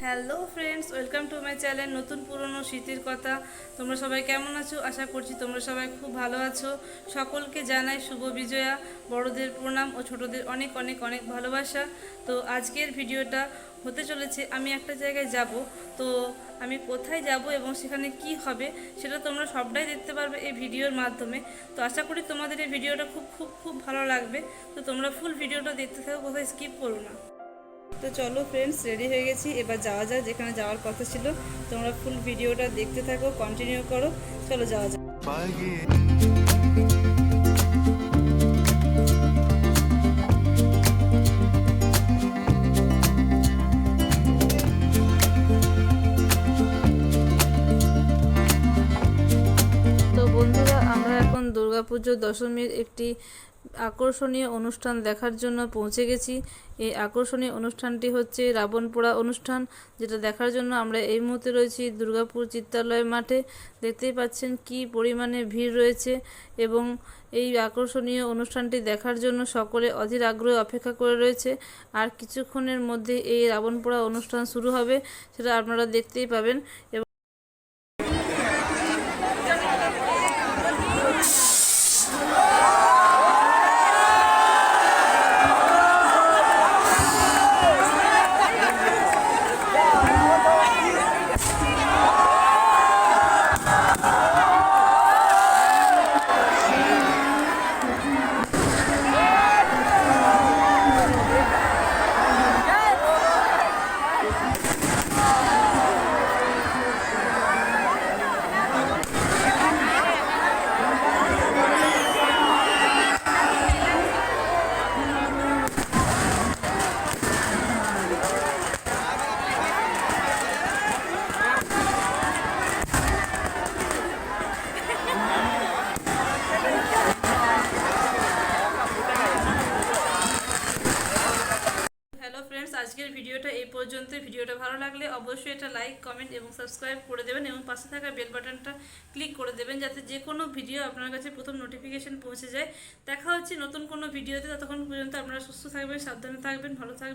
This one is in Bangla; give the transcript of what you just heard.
Hello friends, welcome to my channel নতুন পুরনো স্মৃতির কথা। তোমরা সবাই কেমন আছো? আশা করছি তোমরা সবাই খুব ভালো আছো। সকলকে জানাই শুভ বিজয়া, বড়দের প্রণাম ও ছোটদের অনেক অনেক অনেক ভালোবাসা। তো আজকের ভিডিওটা হতে চলেছে আমি একটা জায়গায় যাব। তো আমি কোথায় যাব এবং সেখানে কি হবে সেটা তোমরা সবটাই দেখতে পারবে এই ভিডিওর মাধ্যমে। তো আশা করি তোমাদের এই ভিডিওটা খুব খুব খুব ভালো লাগবে। তো তোমরা ফুল ভিডিওটা দেখতে থাকো, কোথায় স্কিপ করো না। তো চলো ফ্রেন্ডস, রেডি হয়ে গেছি, এবার যাওয়া যাক যেখানে যাওয়ার কথা ছিল। তোমরা ফুল ভিডিওটা দেখতে থাকো, কন্টিনিউ করো, চলো যাওয়া যাক। তো বন্ধুরা, আমরা এখন দুর্গাপুজো দশমীর একটি আকর্ষণীয় অনুষ্ঠান দেখার জন্য পৌঁছে গেছি। এই আকর্ষণীয় অনুষ্ঠানটি হচ্ছে রাবণ পোড়া অনুষ্ঠান, যেটা দেখার জন্য আমরা এই মুহূর্তে রয়েছি দুর্গাপুর চিত্রালয় মাঠে। দেখতেই পাচ্ছেন কি পরিমাণে ভিড় রয়েছে এবং এই আকর্ষণীয় অনুষ্ঠানটি দেখার জন্য সকলে অধীর আগ্রহে অপেক্ষা করে রয়েছে। আর কিছুক্ষণের মধ্যে এই রাবণ পোড়া অনুষ্ঠান শুরু হবে, সেটা আপনারা দেখতেই পাবেন। হ্যালো ফ্রেন্ডস, আজকের ভিডিওটা এই পর্যন্ত। ভিডিওটা ভালো লাগলে অবশ্যই এটা লাইক, কমেন্ট এবং সাবস্ক্রাইব করে দেবেন এবং পাশে থাকা বেল বাটনটা ক্লিক করে দেবেন, যাতে যে কোনো ভিডিও আপনার কাছে প্রথম নোটিফিকেশন পৌঁছে যায়। দেখা হচ্ছে নতুন কোনো ভিডিওতে। ততক্ষণ পর্যন্ত আপনারা সুস্থ থাকবেন, সাবধানে থাকবেন, ভালো থাকবেন।